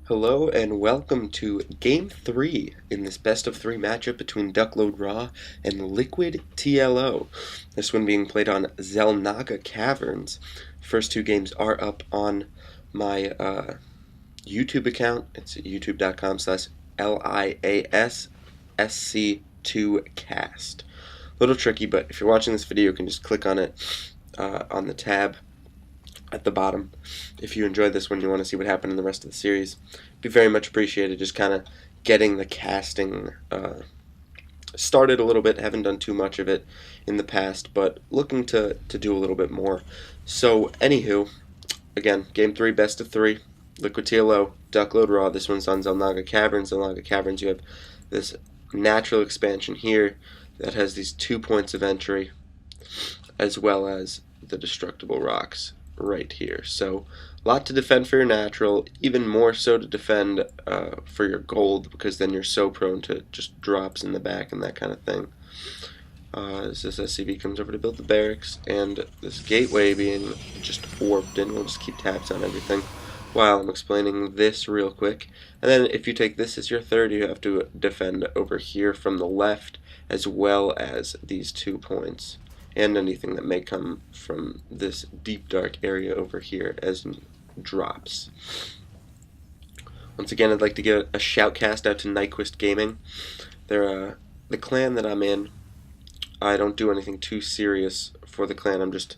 Hello and welcome to Game 3 in this best of 3 matchup between DuckloadRa and LiquidTLO. This one being played on Xel'naga Caverns. First two games are up on my YouTube account. It's youtube.com/LIASSC2cast. A little tricky, but if you're watching this video, you can just click on it on the tab at the bottom. If you enjoyed this one, you want to see what happened in the rest of the series, be very much appreciated. Just kind of getting the casting started a little bit. Haven't done too much of it in the past, but looking to do a little bit more. So anywho, again, game 3, best of 3, LiquidTLO, DuckloadRa. This one's on Xel'naga Caverns. Xel'naga Caverns, you have this natural expansion here that has these 2 points of entry, as well as the destructible rocks right here. So a lot to defend for your natural, even more so to defend for your gold, because then you're so prone to just drops in the back and that kind of thing. As this SCV comes over to build the barracks, and this gateway being just warped in, we'll just keep tabs on everything while I'm explaining this real quick. And then if you take this as your third, you have to defend over here from the left, as well as these 2 points and anything that may come from this deep dark area over here as drops. Once again, I'd like to give a shoutcast out to Nyquist Gaming. They're the clan that I'm in. I don't do anything too serious for the clan. I'm just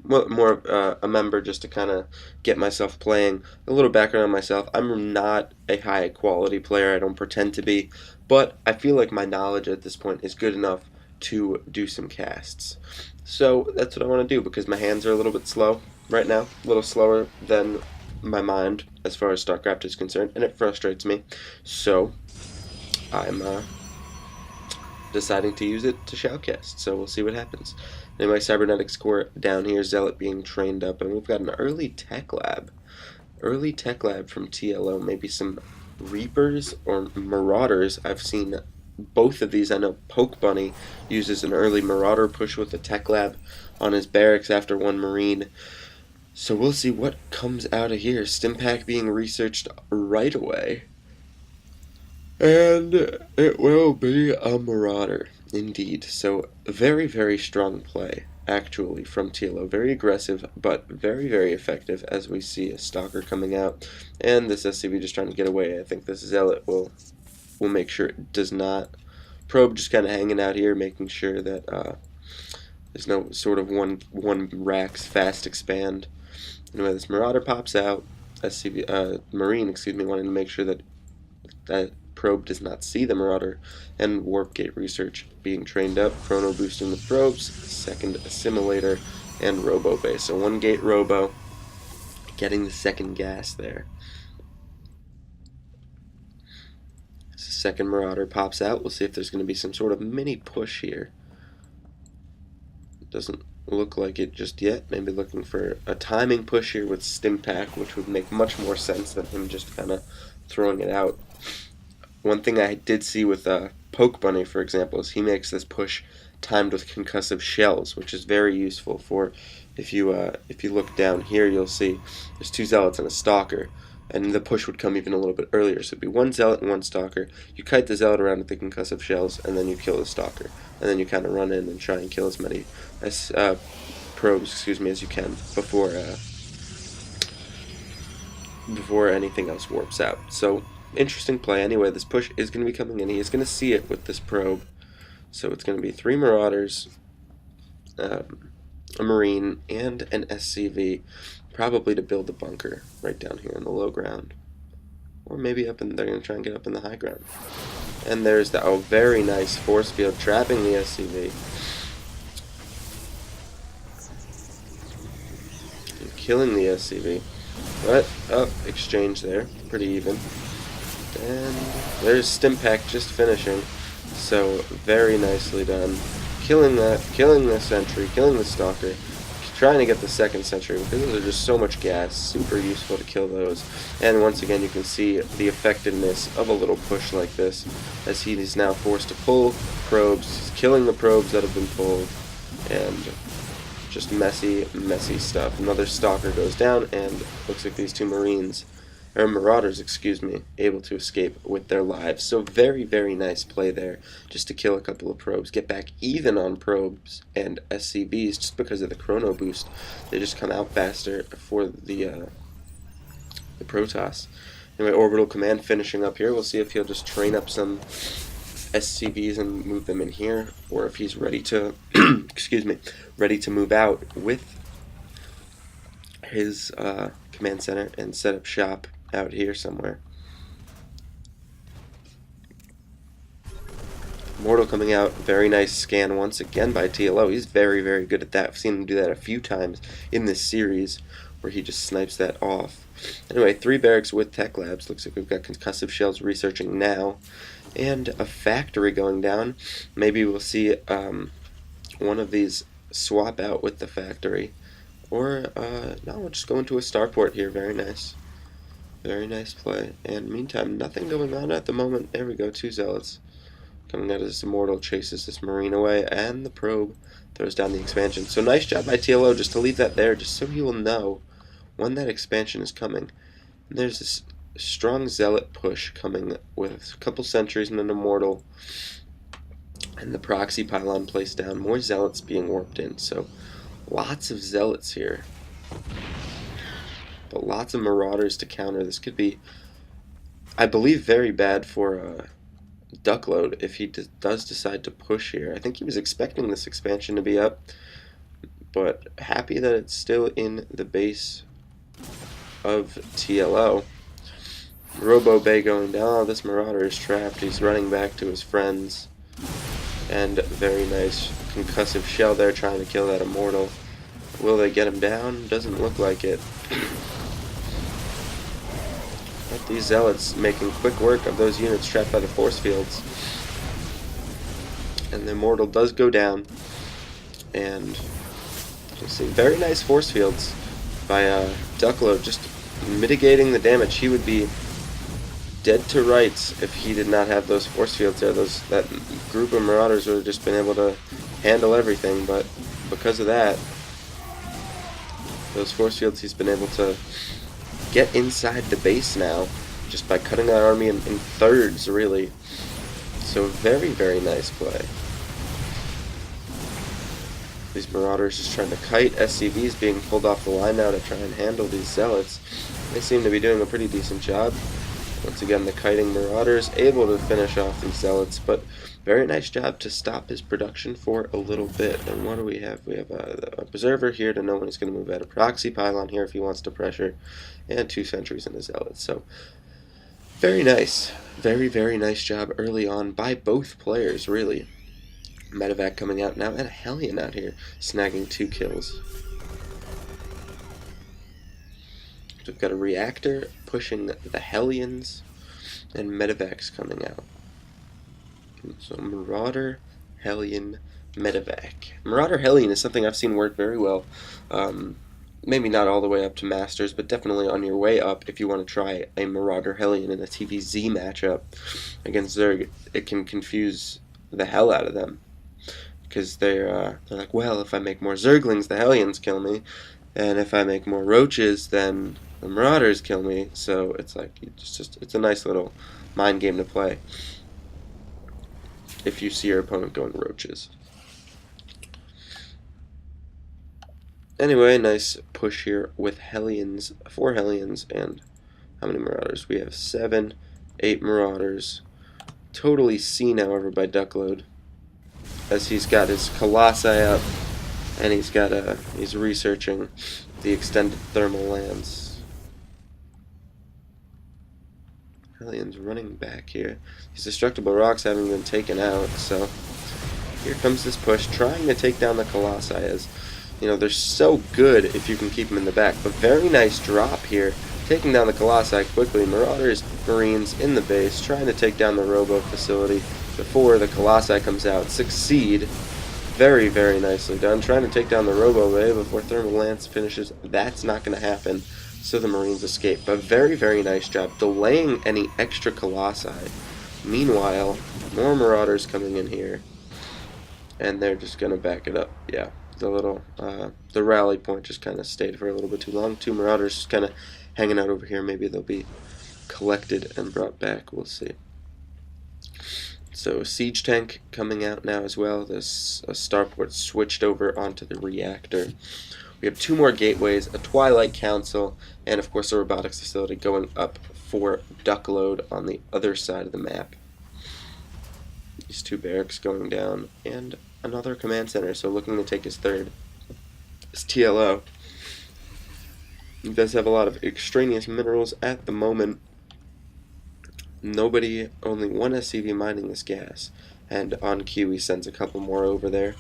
more of a member just to kind of get myself playing. A little background on myself: I'm not a high quality player. I don't pretend to be, but I feel like my knowledge at this point is good enough to do some casts. So that's what I want to do, because my hands are a little bit slow right now, a little slower than my mind as far as StarCraft is concerned, and it frustrates me. So I'm deciding to use it to shoutcast, so we'll see what happens. Anyway, Cybernetics Core down here, Zealot being trained up, and we've got an early tech lab from TLO, maybe some Reapers or Marauders. I've seen both of these. I know Poke Bunny uses an early Marauder push with a tech lab on his barracks after one Marine. So we'll see what comes out of here. Stimpack being researched right away. And it will be a Marauder, indeed. So very, very strong play, actually, from TLO. Very aggressive, but very, very effective, as we see a Stalker coming out. And this SCV just trying to get away. I think this Zealot will make sure it does not. Probe just kind of hanging out here, making sure that there's no sort of one rack's fast expand. Anyway, this Marauder pops out. SCV, Marine, excuse me, wanting to make sure that that probe does not see the Marauder. And Warp Gate Research being trained up. Chrono boosting the probes. Second Assimilator and Robo Base. So 1 gate Robo, getting the second gas there. Second Marauder pops out. We'll see if there's going to be some sort of mini push here. It doesn't look like it just yet. Maybe looking for a timing push here with Stimpack, which would make much more sense than him just kind of throwing it out. One thing I did see with Poke Bunny, for example, is he makes this push timed with concussive shells, which is very useful for, if you look down here, you'll see there's 2 Zealots and a Stalker. And the push would come even a little bit earlier. So it'd be 1 Zealot and 1 Stalker. You kite the Zealot around with the concussive shells, and then you kill the Stalker. And then you kind of run in and try and kill as many probes, as you can before anything else warps out. So interesting play. Anyway, this push is going to be coming in. He is going to see it with this probe. So it's going to be 3 Marauders, a Marine, and an SCV. Probably to build the bunker right down here in the low ground. Or maybe up in, they're going to try and get up in the high ground. And there's the, very nice force field trapping the SCV. And killing the SCV. But, exchange there. Pretty even. And there's Stimpack just finishing. So, very nicely done. Killing that, killing the sentry, killing the Stalker. Trying to get the second sentry, because those are just so much gas. Super useful to kill those. And once again, you can see the effectiveness of a little push like this, as he is now forced to pull probes. He's killing the probes that have been pulled, and just messy stuff. Another Stalker goes down, and looks like these 2 Marines or Marauders, excuse me, able to escape with their lives. So very, very nice play there, just to kill a couple of probes, get back even on probes and SCVs just because of the chrono boost. They just come out faster for the Protoss. Anyway, Orbital Command finishing up here. We'll see if he'll just train up some SCVs and move them in here, or if he's ready to, excuse me, ready to move out with his command center and set up shop out here somewhere. Mortal coming out, very nice scan once again by TLO. He's very, very good at that. I've seen him do that a few times in this series where he just snipes that off. Anyway, 3 barracks with tech labs. Looks like we've got concussive shells researching now. And a factory going down. Maybe we'll see one of these swap out with the factory. Or, no, we'll just go into a starport here. Very nice. Very nice play. And meantime, nothing going on at the moment. There we go, 2 zealots. Coming out as Immortal chases this Marine away, and the probe throws down the expansion. So nice job by TLO just to leave that there, just so he will know when that expansion is coming. And there's this strong zealot push coming with a couple sentries and an Immortal, and the proxy pylon placed down. More zealots being warped in, so lots of zealots here. But lots of Marauders to counter. This could be, I believe, very bad for Duckload if he does decide to push here. I think he was expecting this expansion to be up, but happy that it's still in the base of TLO. Robo Bay going down. Oh, this Marauder is trapped. He's running back to his friends. And very nice concussive shell there trying to kill that Immortal. Will they get him down? Doesn't look like it. But these zealots making quick work of those units trapped by the force fields. And the Immortal does go down. And you see very nice force fields by Duckload, just mitigating the damage. He would be dead to rights if he did not have those force fields there. That group of Marauders would have just been able to handle everything, but because of that, those force fields, he's been able to get inside the base now, just by cutting that army in thirds, really. So very, very nice play. These Marauders just trying to kite. SCVs being pulled off the line now to try and handle these zealots. They seem to be doing a pretty decent job. Once again, the kiting Marauders able to finish off these zealots, but very nice job to stop his production for a little bit. And what do we have? We have a Observer here to know when he's going to move out. A Proxy Pylon here if he wants to pressure, and 2 sentries in the zealots. So very nice. Very, very nice job early on by both players, really. Medevac coming out now, and a Hellion out here, snagging 2 kills. So we've got a Reactor pushing the Hellions, and Medevac's coming out. So Marauder, Hellion, Medevac. Marauder Hellion is something I've seen work very well. Maybe not all the way up to Masters, but definitely on your way up if you want to try a Marauder Hellion in a TvZ matchup against Zerg. It can confuse the hell out of them, because they're like, well, if I make more Zerglings, the Hellions kill me, and if I make more Roaches, then the Marauders kill me. So it's like, it's a nice little mind game to play if you see your opponent going Roaches. Anyway, nice push here with Hellions, 4 Hellions, and how many Marauders? We have 7, 8 Marauders. Totally seen, however, by Duckload, as he's got his Colossi up, and he's researching the extended thermal lance. Hellions running back here. These destructible rocks having been taken out, so here comes this push, trying to take down the Colossi. As you know, they're so good if you can keep them in the back. But very nice drop here, taking down the Colossi quickly. Marauders, Marines in the base, trying to take down the Robo facility before the Colossi comes out. Succeed. Very, very nicely done. Trying to take down the Robo Bay before Thermal Lance finishes. That's not going to happen, so the Marines escape. But very, very nice job delaying any extra Colossi. Meanwhile, more Marauders coming in here, and they're just going to back it up. Yeah, the rally point just kind of stayed for a little bit too long. 2 Marauders just kind of hanging out over here. Maybe they'll be collected and brought back. We'll see. So a siege tank coming out now as well. This starport switched over onto the reactor. We have 2 more gateways, a Twilight Council, and of course a robotics facility going up for Duckload on the other side of the map. These 2 barracks going down, and another command center, so looking to take his 3rd. This TLO. He does have a lot of extraneous minerals at the moment. Only 1 SCV mining this gas, and on cue he sends a couple more over there.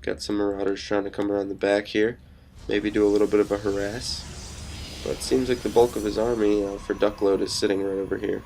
Got some marauders trying to come around the back here, maybe do a little bit of a harass, but it seems like the bulk of his army for Duckload is sitting right over here.